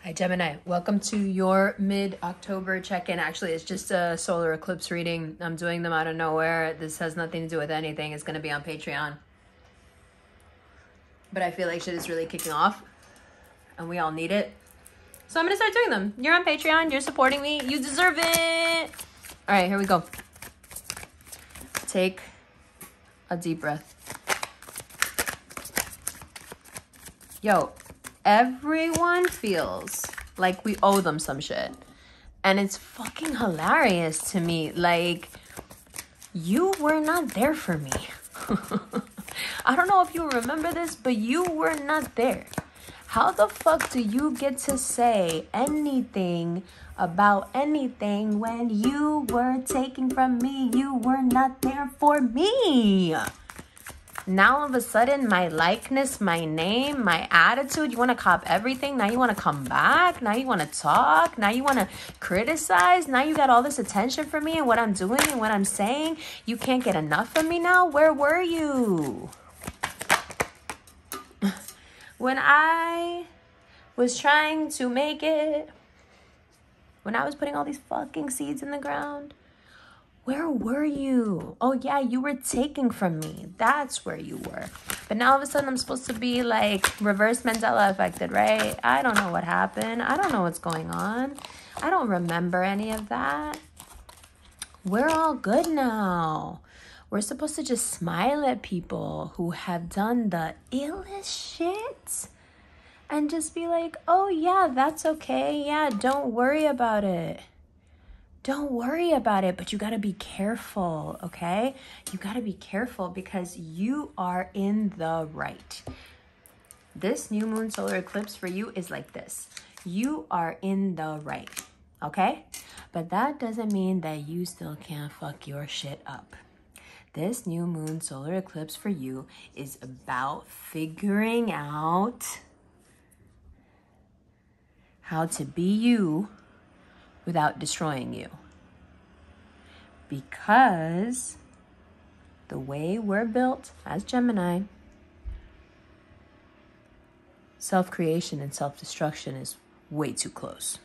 Hi Gemini, welcome to your mid-October check-in. Actually, it's just a solar eclipse reading. I'm doing them out of nowhere. This has nothing to do with anything. It's going to be on Patreon. But I feel like shit is really kicking off and we all need it. So I'm going to start doing them. You're on Patreon. You're supporting me. You deserve it. All right, here we go. Take a deep breath. Yo, everyone feels like we owe them some shit. And it's fucking hilarious to me. Like, you were not there for me. I don't know if you remember this, but you were not there. How the fuck do you get to say anything about anything when you were taking from me? You were not there for me. Now all of a sudden, my likeness, my name, my attitude, you want to cop everything. Now you want to come back. Now you want to talk. Now you want to criticize. Now you got all this attention for me and what I'm doing and what I'm saying. You can't get enough of me now. Where were you? When I was trying to make it, when I was putting all these fucking seeds in the ground, where were you? Oh yeah, you were taking from me. That's where you were. But now all of a sudden I'm supposed to be like reverse Mandela affected, right? I don't know what happened. I don't know what's going on. I don't remember any of that. We're all good now. We're supposed to just smile at people who have done the illest shit and just be like, oh yeah, that's okay. Yeah, don't worry about it. Don't worry about it, but you got to be careful, okay? You got to be careful because you are in the right. This new moon solar eclipse for you is like this. You are in the right, okay? But that doesn't mean that you still can't fuck your shit up. This new moon solar eclipse for you is about figuring out how to be you without destroying you. Because the way we're built as Gemini, self-creation and self-destruction is way too close.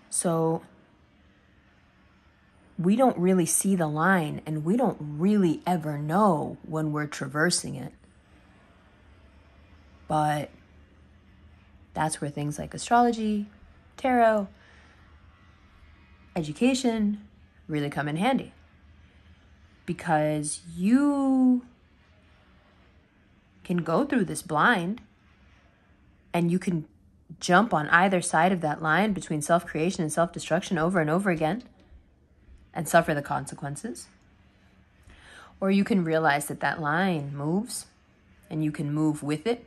So we don't really see the line and we don't really ever know when we're traversing it. But that's where things like astrology, tarot, education really come in handy. Because you can go through this blind and you can jump on either side of that line between self-creation and self-destruction over and over again and suffer the consequences. Or you can realize that that line moves and you can move with it.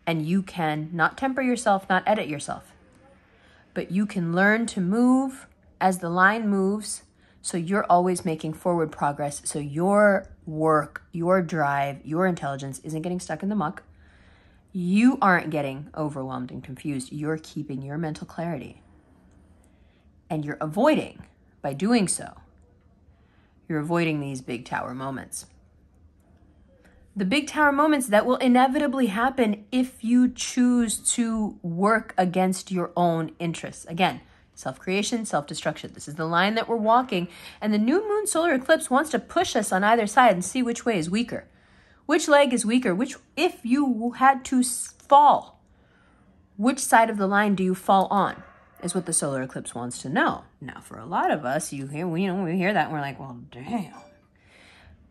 And you can not temper yourself, not edit yourself. But you can learn to move as the line moves. So you're always making forward progress. So your work, your drive, your intelligence isn't getting stuck in the muck. You aren't getting overwhelmed and confused. You're keeping your mental clarity. And you're avoiding, by doing so, you're avoiding these big tower moments. The big tower moments that will inevitably happen if you choose to work against your own interests. Again, self-creation, self-destruction. This is the line that we're walking. And the new moon solar eclipse wants to push us on either side and see which way is weaker. Which leg is weaker? Which, if you had to fall, which side of the line do you fall on? Is what the solar eclipse wants to know. Now, for a lot of us, we hear that and we're like, well, damn.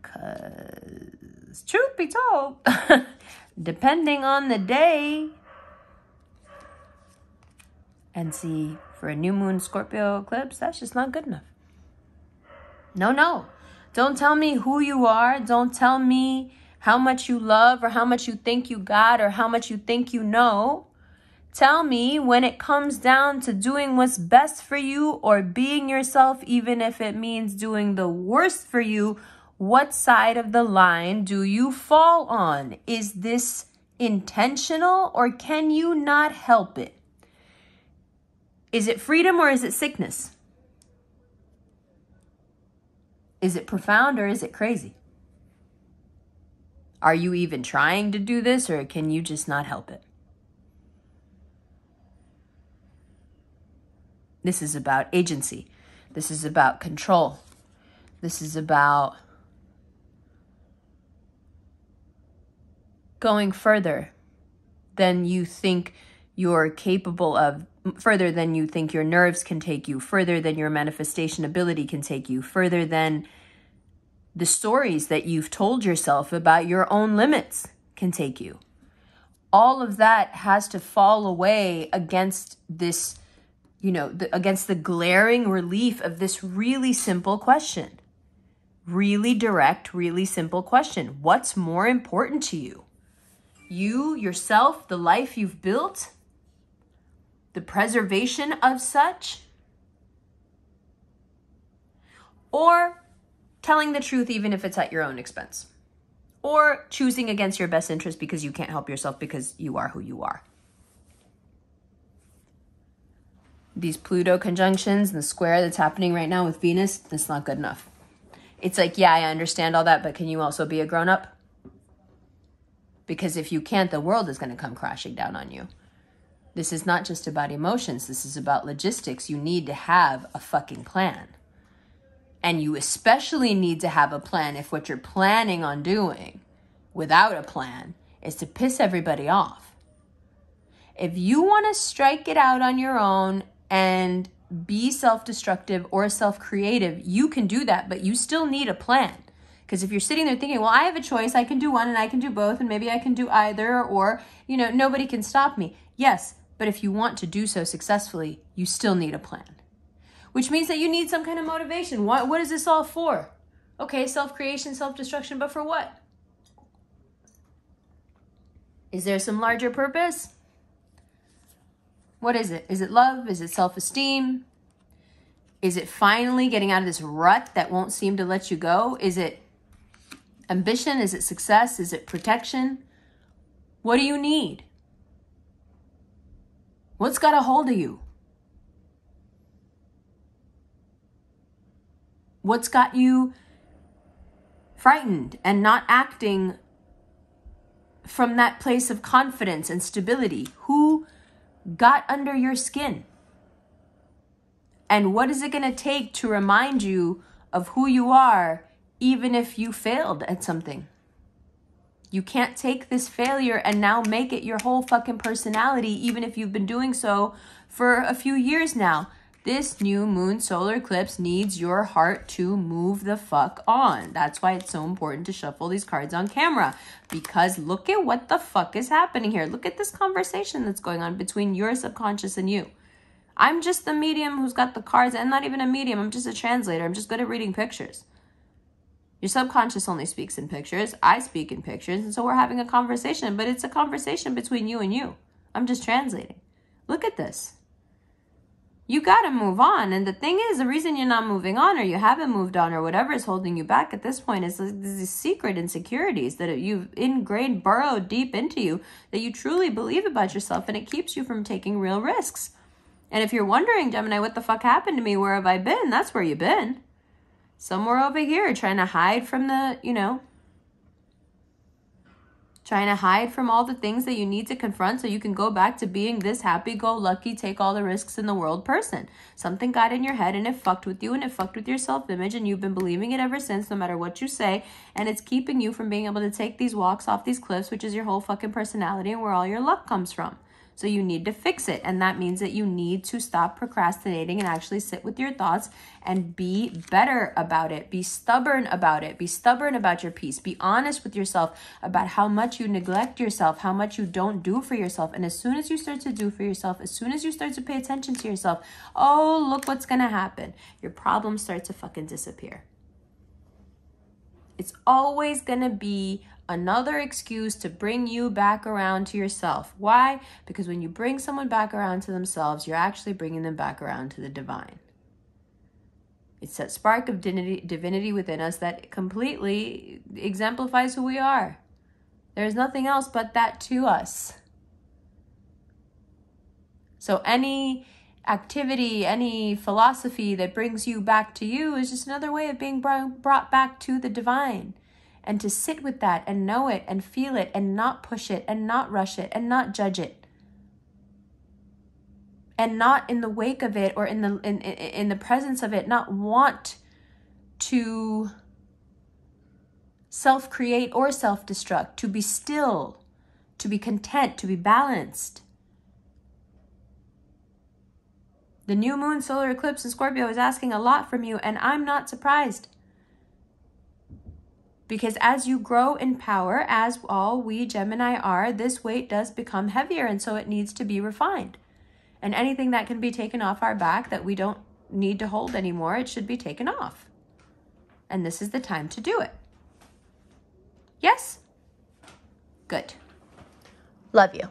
Because truth be told, depending on the day, and see, for a new moon Scorpio eclipse, that's just not good enough. No. Don't tell me who you are. Don't tell me how much you love or how much you think you got or how much you think you know. Tell me when it comes down to doing what's best for you or being yourself, even if it means doing the worst for you. What side of the line do you fall on? Is this intentional or can you not help it? Is it freedom or is it sickness? Is it profound or is it crazy? Are you even trying to do this, or can you just not help it? This is about agency. This is about control. This is about going further than you think you're capable of, further than you think your nerves can take you, further than your manifestation ability can take you, further than the stories that you've told yourself about your own limits can take you. All of that has to fall away against this, against the glaring relief of this really simple question. Really direct, really simple question. What's more important to you? You, yourself, the life you've built, the preservation of such, or telling the truth even if it's at your own expense, or choosing against your best interest because you can't help yourself because you are who you are. These Pluto conjunctions, the square that's happening right now with Venus, that's not good enough. It's like, yeah, I understand all that, but can you also be a grown-up? Because if you can't, the world is going to come crashing down on you. This is not just about emotions. This is about logistics. You need to have a fucking plan. And you especially need to have a plan if what you're planning on doing without a plan is to piss everybody off. If you want to strike it out on your own and be self-destructive or self-creative, you can do that, but you still need a plan. Because if you're sitting there thinking, well, I have a choice, I can do one and I can do both, and maybe I can do either, or, nobody can stop me. Yes, but if you want to do so successfully, you still need a plan. Which means that you need some kind of motivation. What is this all for? Okay, self-creation, self-destruction, but for what? Is there some larger purpose? What is it? Is it love? Is it self-esteem? Is it finally getting out of this rut that won't seem to let you go? Is it ambition? Is it success? Is it protection? What do you need? What's got a hold of you? What's got you frightened and not acting from that place of confidence and stability? Who got under your skin? And what is it going to take to remind you of who you are, even if you failed at something? You can't take this failure and now make it your whole fucking personality, even if you've been doing so for a few years now. This new moon solar eclipse needs your heart to move the fuck on. That's why it's so important to shuffle these cards on camera, because look at what the fuck is happening here. Look at this conversation that's going on between your subconscious and you. I'm just the medium who's got the cards. I'm not even a medium. I'm just a translator. I'm just good at reading pictures. Your subconscious only speaks in pictures. I speak in pictures. And so we're having a conversation, but it's a conversation between you and you. I'm just translating. Look at this. You got to move on. And the thing is, the reason you're not moving on, or you haven't moved on, or whatever is holding you back at this point, is these secret insecurities that you've ingrained, burrowed deep into you, that you truly believe about yourself, and it keeps you from taking real risks. And if you're wondering, Gemini, what the fuck happened to me? Where have I been? That's where you've been. Somewhere over here, trying to hide from the, trying to hide from all the things that you need to confront so you can go back to being this happy-go-lucky, take all the risks in the world person. Something got in your head and it fucked with you, and it fucked with your self-image, and you've been believing it ever since, no matter what you say, and it's keeping you from being able to take these walks off these cliffs, which is your whole fucking personality and where all your luck comes from. So you need to fix it. And that means that you need to stop procrastinating and actually sit with your thoughts and be better about it. Be stubborn about it. Be stubborn about your peace. Be honest with yourself about how much you neglect yourself, how much you don't do for yourself. And as soon as you start to do for yourself, as soon as you start to pay attention to yourself, oh, look what's going to happen. Your problems start to fucking disappear. It's always going to be another excuse to bring you back around to yourself. Why? Because when you bring someone back around to themselves, you're actually bringing them back around to the divine. It's that spark of divinity within us that completely exemplifies who we are. There's nothing else but that to us. So any activity, any philosophy that brings you back to you is just another way of being brought back to the divine. and to sit with that and know it and feel it and not push it and not rush it and not judge it. And not in the wake of it or in the presence of it, not want to self-create or self-destruct, to be still, to be content, to be balanced. The new moon solar eclipse in Scorpio is asking a lot from you, and I'm not surprised. Because as you grow in power, as all we Gemini are, this weight does become heavier, and so it needs to be refined. And anything that can be taken off our back that we don't need to hold anymore, it should be taken off. And this is the time to do it. Yes? Good. Love you.